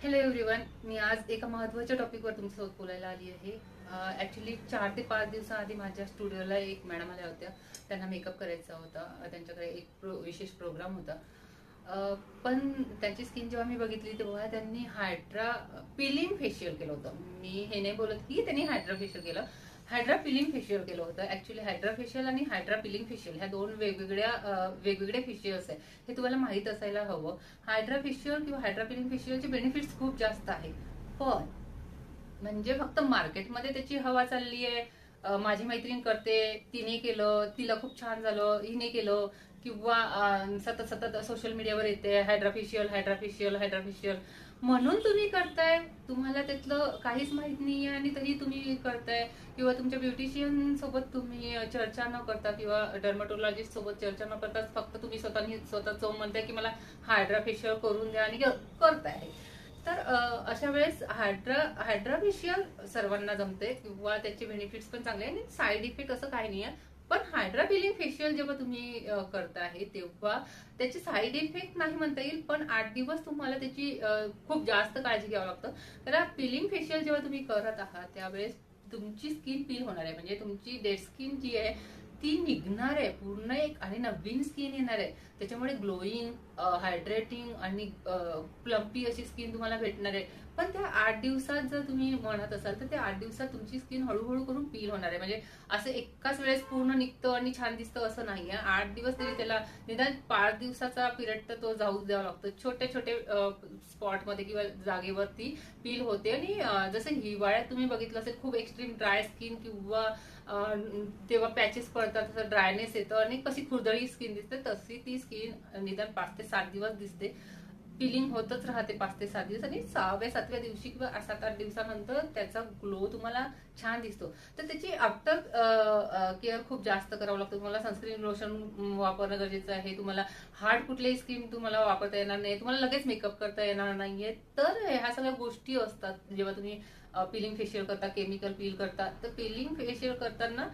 Hello everyone, मी आज एका महत्त्वाच्या टॉपिकवर तुमच्यासोबत बोलायला आली आहे. ॲक्च्युली 4 ते 5 दिवसाआधी माझ्या स्टुडिओला एक मॅडम आल्या होत्या. त्यांना मेकअप करायचा होता. त्यांच्याकडे एक विशेष प्रोग्राम होता. पण त्यांची स्किन जेव्हा मी बघितली तेव्हा त्यांनी हायड्रा पिलिंग फेशियल केलं होतं. मी हे नाही बोलत की त्यांनी हायड्रा फेशियल केलं. हायड्रा पिलिंग फेशियल केलं होतं. ऍक्च्युली हायड्रा फेशियल आणि हायड्रा पिलिंग फेशियल ह्या दोन वेगवेगळे फेशियल्स आहे. हे तुम्हाला माहित असायला हवं. हायड्रा फेशियल किंवा हायड्रा पिलिंग फेशियलचे बेनिफिट्स खूप जास्त आहे. पण म्हणजे फक्त मार्केटमध्ये त्याची हवा चालली आहे. माझी मैत्रीण करते, तिने केलं, तिला खूप छान झालं, हिने केलं, किंवा सतत सतत सोशल मीडियावर येते hydra facial hydra facial hydra facial म्हणून तुम्ही करताय. तुम्हाला त्यातलं काहीच माहित नाहीये आणि तरी तुम्ही करताय. किंवा तुमच्या ब्युटिशियन सोबत तुम्ही चर्चा न करता किंवा डर्मॅटोलॉजिस्ट सोबत चर्चा न करता फक्त तुम्ही स्वतः जाऊन म्हणताय की मला हायड्रा फेशियल करून द्या आणि करताय. तर अशा वेळेस हायड्रा फेशियल सर्वांना जमते किंवा त्याचे बेनिफिट्स पण चांगले आणि साईड इफेक्ट असं काही नाही आहे. पण हायड्रा पिलिंग फेशियल जेव्हा तुम्ही करताय तेव्हा त्याचे साईड इफेक्ट नाही म्हणता येईल, पण 8 दिवस तुम्हाला त्याची खूप जास्त काळजी घ्यावं लागतं. तर पिलिंग फेशियल जेव्हा तुम्ही करत आहात त्यावेळेस तुमची स्किन पील होणार आहे. म्हणजे तुमची डेड स्किन जी आहे ती निघणार आहे पूर्ण एक आणि नवीन स्किन येणार आहे. त्याच्यामुळे ग्लोईंग, हायड्रेटिंग आणि प्लम्पी अशी स्किन तुम्हाला भेटणार आहे. पण त्या 8 दिवसात जर तुम्ही म्हणत असाल तर त्या 8 दिवसात तुमची स्किन हळूहळू करून पील होणार आहे. म्हणजे असं एकाच वेळेस पूर्ण निघतं आणि छान दिसतं असं नाही आहे. 8 दिवस तरी त्याला निदान 5 दिवसाचा पिरियड तर तो जाऊ द्यावा लागतो. छोटे छोटे स्पॉटमध्ये किंवा जागेवरती पील होते. आणि जसं हिवाळ्यात तुम्ही बघितलं असेल खूप एक्स्ट्रीम ड्राय स्किन किंवा तेव्हा पॅचेस पडतात, तसं ड्रायनेस येतं आणि कशी खुरदळी स्किन दिसते तशी ती स्किन निदान 5 ते 7 दिवस दिसते. पिलिंग होतच राहते 5 ते 7 दिवस आणि 6व्या-7व्या दिवशी किंवा 7-8 दिवसानंतर त्याचा ग्लो तुम्हाला छान दिसतो. तर त्याची आफ्टर केअर खूप जास्त करावं लागतं. तुम्हाला सनस्क्रीन लोशन वापरणं गरजेचं आहे. तुम्हाला हार्ड कुठलीही स्किन तुम्हाला वापरता येणार नाही. तुम्हाला लगेच मेकअप करता येणार नाहीये. तर ह्या सगळ्या गोष्टी असतात जेव्हा तुम्ही पिलिंग फेशियल करता, केमिकल पील करता. तर पिलिंग फेशियल करताना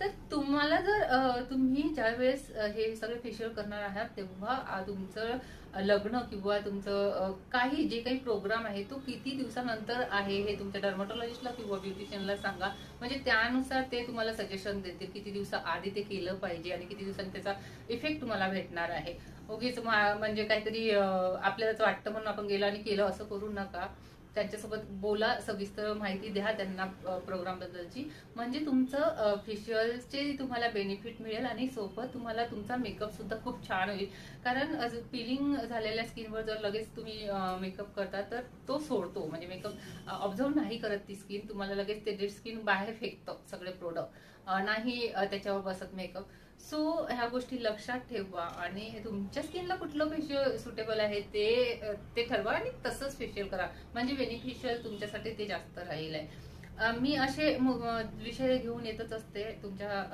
तर तुम्हाला जर तुम्ही ज्या वेळेस हे सगळे फेशियल करणार आहात तेव्हा तुमचं लग्न किंवा तुमचं काही जे काही प्रोग्राम आहे तो किती दिवसानंतर आहे हे तुमच्या डर्मॅटॉलॉजिस्टला किंवा ब्युटिशियनला सांगा. म्हणजे त्यानुसार ते तुम्हाला सजेशन देतील किती दिवसाआधी ते केलं पाहिजे आणि किती दिवसांनी त्याचा इफेक्ट तुम्हाला भेटणार आहे. उगीच म्हणजे काहीतरी आपल्यालाच वाटतं म्हणून आपण गेलो आणि केलं असं करू नका. त्यांच्यासोबत बोला, सविस्तर माहिती द्या त्यांना प्रोग्राम बद्दलची. म्हणजे तुमचं फेशियलचे तुम्हाला बेनिफिट मिळेल आणि सोबत तुम्हाला तुमचा मेकअप सुद्धा खूप छान होईल. कारण पिलिंग झालेल्या स्किनवर जर लगेच तुम्ही मेकअप करता तर तो सोडतो. म्हणजे मेकअप ऑब्झर्व नाही करत ती स्किन. तुम्हाला लगेच ते स्किन बाहेर फेकतं सगळे प्रोडक्ट, नाही त्याच्यावर बसत मेकअप. सो ह्या गोष्टी लक्षात ठेवा आणि तुमच्या स्किनला कुठलं फेशियल सुटेबल आहे ते ठरवा आणि तसंच फेशियल करा. म्हणजे बेनिफिशियल तुमच्यासाठी ते जास्त राहील आहे. मी असे विषय घेऊन येतच असते. तुमच्या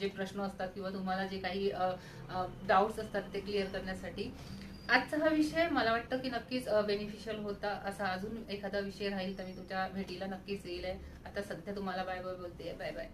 जे प्रश्न असतात किंवा तुम्हाला जे काही डाऊट्स असतात ते क्लिअर करण्यासाठी. आजचा हा विषय मला वाटतं की नक्कीच बेनिफिशियल होता. असा अजून एखादा विषय राहील तर मी तुमच्या भेटीला नक्कीच येईल आहे. आता सध्या तुम्हाला बाय बाय बोलते. Bye bye.